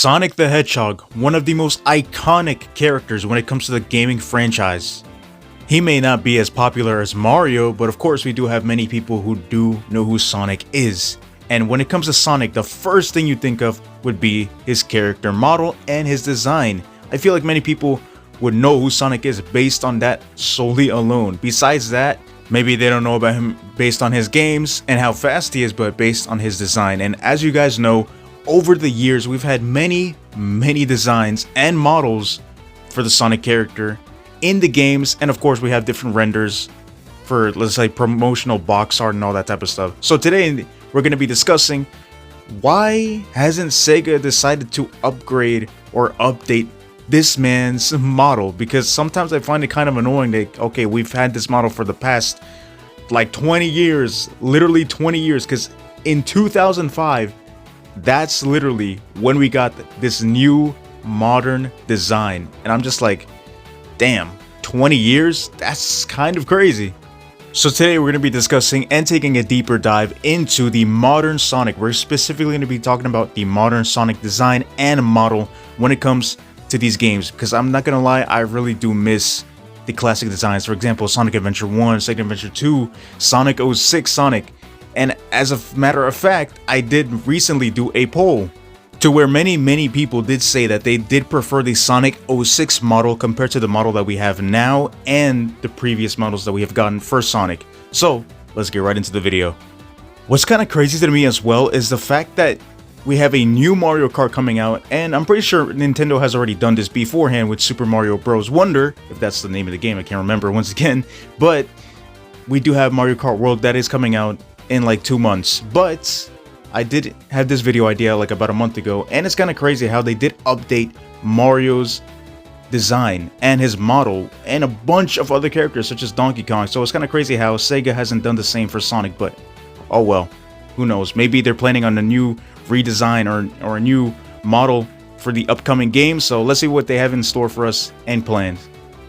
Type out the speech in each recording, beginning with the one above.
Sonic the Hedgehog, one of the most iconic characters when it comes to the gaming franchise. He may not be as popular as Mario, but of course we do have many people who do know who Sonic is. And when it comes to Sonic, the first thing you think of would be his character model and his design. I feel like many people would know who Sonic is based on that solely alone. Besides that, maybe they don't know about him based on his games and how fast he is, but based on his design. And as you guys know, over the years, we've had many designs and models for the Sonic character in the games, and of course we have different renders for, let's say, promotional box art and all that type of stuff. So today we're going to be discussing why hasn't Sega decided to upgrade or update this man's model, because sometimes I find it kind of annoying that, okay, we've had this model for the past like 20 years, literally 20 years, because in 2005, that's literally when we got this new modern design. And I'm just like, damn, 20 years? That's kind of crazy. So today we're going to be discussing and taking a deeper dive into the modern Sonic. We're specifically going to be talking about the modern Sonic design and model when it comes to these games, because I'm not going to lie, I really do miss the classic designs. For example, Sonic Adventure 1, Sonic Adventure 2, Sonic 06 Sonic. And as a matter of fact, I did recently do a poll to where many people did say that they did prefer the Sonic 06 model compared to the model that we have now and the previous models that we have gotten for Sonic. So let's get right into the video. What's kind of crazy to me as well is the fact that we have a new Mario Kart coming out, and I'm pretty sure Nintendo has already done this beforehand with Super Mario Bros. Wonder, if that's the name of the game, I can't remember once again, but we do have Mario Kart World that is coming out in like 2 months. But I did have this video idea like about a month ago, and it's kind of crazy how they did update Mario's design and his model and a bunch of other characters such as Donkey Kong. So it's kind of crazy how Sega hasn't done the same for Sonic, but oh well, who knows, maybe they're planning on a new redesign or a new model for the upcoming game. So let's see what they have in store for us and planned.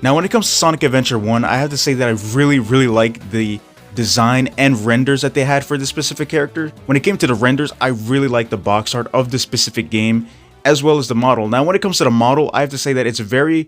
Now when it comes to Sonic Adventure 1, I have to say that I really like the design and renders that they had for this specific character. When it came to the renders, I really like the box art of the specific game as well as the model. Now when it comes to the model, I have to say that it's very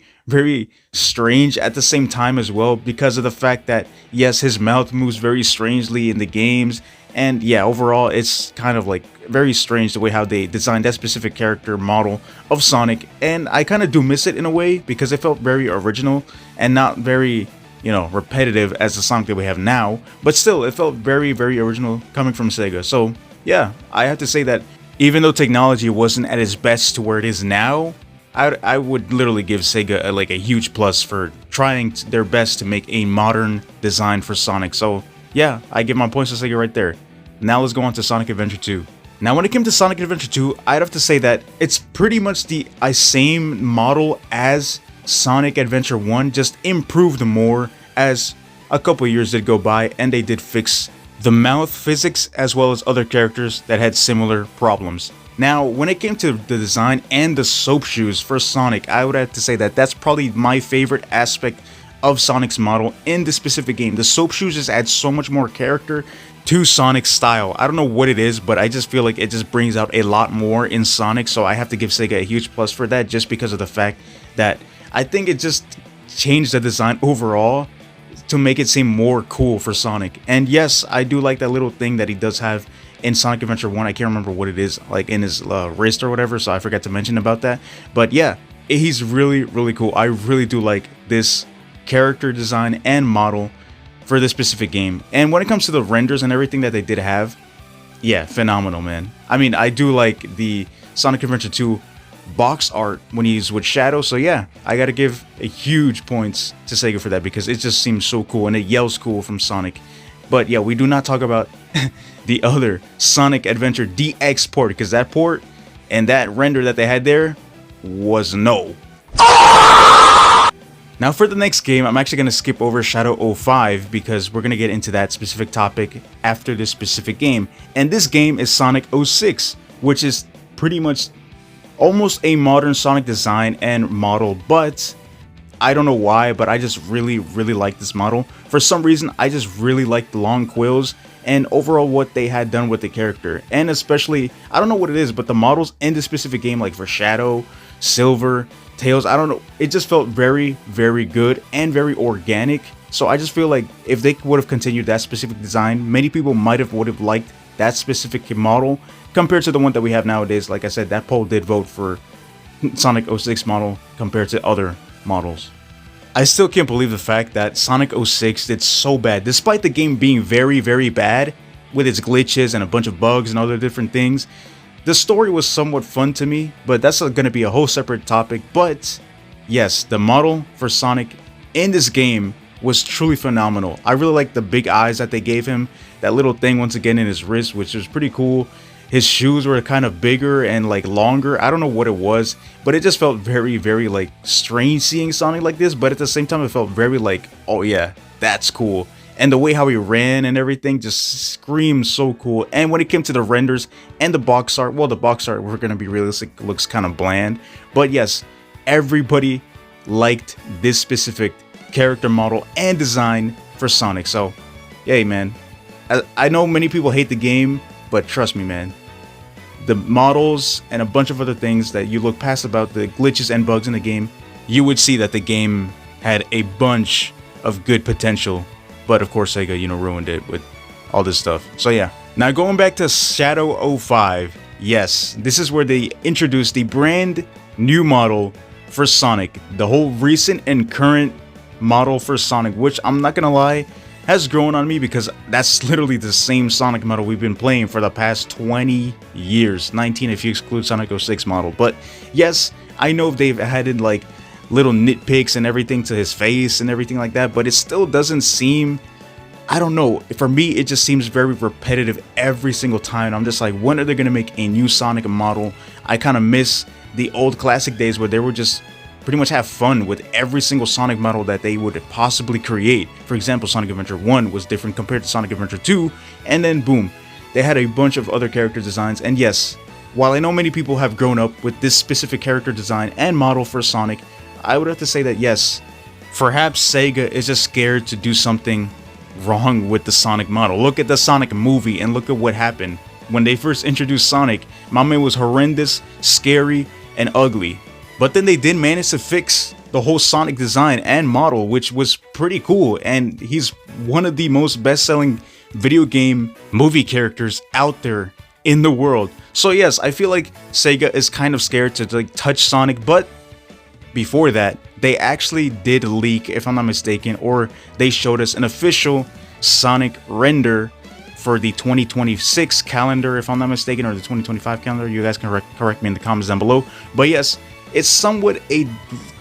strange at the same time as well, because of the fact that yes, his mouth moves very strangely in the games, and yeah, overall it's kind of like very strange the way how they designed that specific character model of Sonic. And I kind of do miss it in a way, because it felt very original and not very, you know, repetitive as the Sonic that we have now, but still it felt very original coming from Sega. So yeah, I have to say that even though technology wasn't at its best to where it is now, I would literally give Sega like a huge plus for trying their best to make a modern design for Sonic. So yeah, I give my points to Sega right there. Now let's go on to Sonic Adventure 2. Now when it came to Sonic Adventure 2, I'd have to say that it's pretty much the same model as Sonic Adventure 1, just improved more as a couple years did go by and they did fix the mouth physics as well as other characters that had similar problems. Now when it came to the design and the soap shoes for Sonic, I would have to say that that's probably my favorite aspect of Sonic's model in this specific game. The soap shoes just add so much more character to Sonic's style. I don't know what it is, but I just feel like it just brings out a lot more in Sonic. So I have to give Sega a huge plus for that, just because of the fact that I think it just changed the design overall to make it seem more cool for Sonic. And yes, I do like that little thing that he does have in Sonic Adventure 1. I can't remember what it is, like in his wrist or whatever, so I forgot to mention about that. But yeah, he's really cool. I really do like this character design and model for this specific game. And when it comes to the renders and everything that they did have, yeah, phenomenal, man. I mean, I do like the Sonic Adventure 2 box art when he's with Shadow. So yeah, I gotta give a huge points to Sega for that, because it just seems so cool and it yells cool from Sonic. But yeah, we do not talk about the other Sonic Adventure DX port, because that port and that render that they had there was no. Now for the next game, I'm actually going to skip over Shadow 05, because we're going to get into that specific topic after this specific game. And this game is Sonic 06, which is pretty much almost a modern Sonic design and model, but I don't know why, but I just really like this model. For some reason, I just really like the long quills and overall what they had done with the character. And especially, I don't know what it is, but the models in this specific game, like for Shadow, Silver, Tails, I don't know, it just felt very good and very organic. So I just feel like if they would have continued that specific design, many people would have liked that specific model compared to the one that we have nowadays. Like I said, that poll did vote for Sonic 06 model compared to other models. I still can't believe the fact that Sonic 06 did so bad, despite the game being very bad with its glitches and a bunch of bugs and other different things. The story was somewhat fun to me, but that's going to be a whole separate topic. But yes, the model for Sonic in this game was truly phenomenal. I really like the big eyes that they gave him, that little thing once again in his wrist, which was pretty cool. His shoes were kind of bigger and like longer. I don't know what it was, but it just felt very like strange seeing Sonic like this, but at the same time it felt very like, oh yeah, that's cool. And the way how he ran and everything just screamed so cool. And when it came to the renders and the box art, well, the box art, we're gonna be realistic, looks kind of bland, but yes, everybody liked this specific character model and design for Sonic. So yay, man. I know many people hate the game, but trust me, man, the models and a bunch of other things that you look past about the glitches and bugs in the game, you would see that the game had a bunch of good potential. But of course, Sega, you know, ruined it with all this stuff. So yeah. Now going back to Shadow 05, yes, this is where they introduced the brand new model for Sonic. The whole recent and current model for Sonic, which I'm not gonna lie, has grown on me because that's literally the same Sonic model we've been playing for the past 20 years. 19 if you exclude Sonic 06 model. But yes, I know they've added like little nitpicks and everything to his face and everything like that, but it still doesn't seem, I don't know, for me it just seems very repetitive every single time. I'm just like, when are they gonna make a new Sonic model? I kind of miss the old classic days where they were just pretty much have fun with every single Sonic model that they would possibly create. For example, Sonic Adventure 1 was different compared to Sonic Adventure 2, and then boom, they had a bunch of other character designs. And yes, while I know many people have grown up with this specific character design and model for Sonic, I would have to say that yes, perhaps Sega is just scared to do something wrong with the Sonic model. Look at the Sonic movie and look at what happened. When they first introduced Sonic, my man was horrendous, scary, and ugly. But then they did manage to fix the whole Sonic design and model, which was pretty cool. And he's one of the most best-selling video game movie characters out there in the world. So yes, I feel like Sega is kind of scared to like touch Sonic, but before that, they actually did leak, if I'm not mistaken, or they showed us an official Sonic render for the 2026 calendar, if I'm not mistaken, or the 2025 calendar. You guys can correct me in the comments down below. But yes, it's somewhat a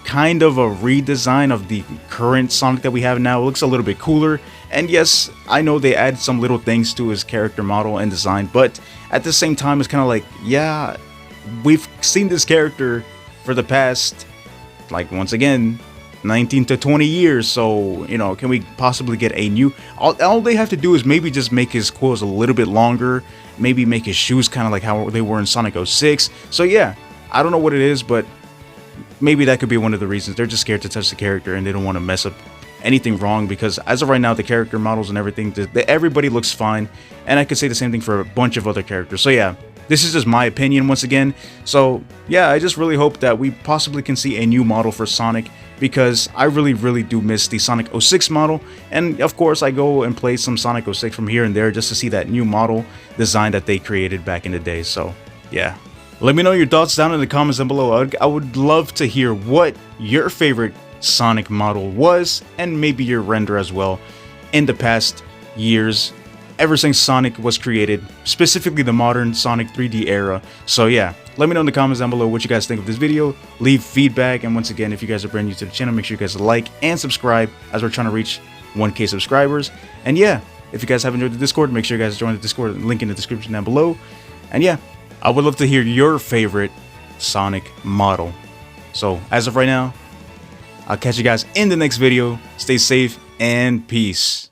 kind of a redesign of the current Sonic that we have now. It looks a little bit cooler. And yes, I know they add some little things to his character model and design, but at the same time, it's kind of like, yeah, we've seen this character for the past, like, once again, 19 to 20 years. So, you know, can we possibly get a new, all they have to do is maybe just make his quills a little bit longer, maybe make his shoes kind of like how they were in Sonic 06. So yeah, I don't know what it is, but maybe that could be one of the reasons. They're just scared to touch the character and they don't want to mess up anything wrong, because as of right now, the character models and everything, everybody looks fine. And I could say the same thing for a bunch of other characters. So yeah, this is just my opinion once again. So yeah, I just really hope that we possibly can see a new model for Sonic, because I really do miss the Sonic 06 model. And of course, I go and play some Sonic 06 from here and there just to see that new model design that they created back in the day. So yeah. Let me know your thoughts down in the comments down below. I would love to hear what your favorite Sonic model was, and maybe your render as well, in the past years, ever since Sonic was created, specifically the modern Sonic 3D era. So yeah, let me know in the comments down below what you guys think of this video. Leave feedback, and once again, if you guys are brand new to the channel, make sure you guys like and subscribe, as we're trying to reach 1K subscribers. And yeah, if you guys have enjoyed the Discord, make sure you guys join the Discord, link in the description down below. And yeah, I would love to hear your favorite Sonic model. So as of right now, I'll catch you guys in the next video. Stay safe and peace.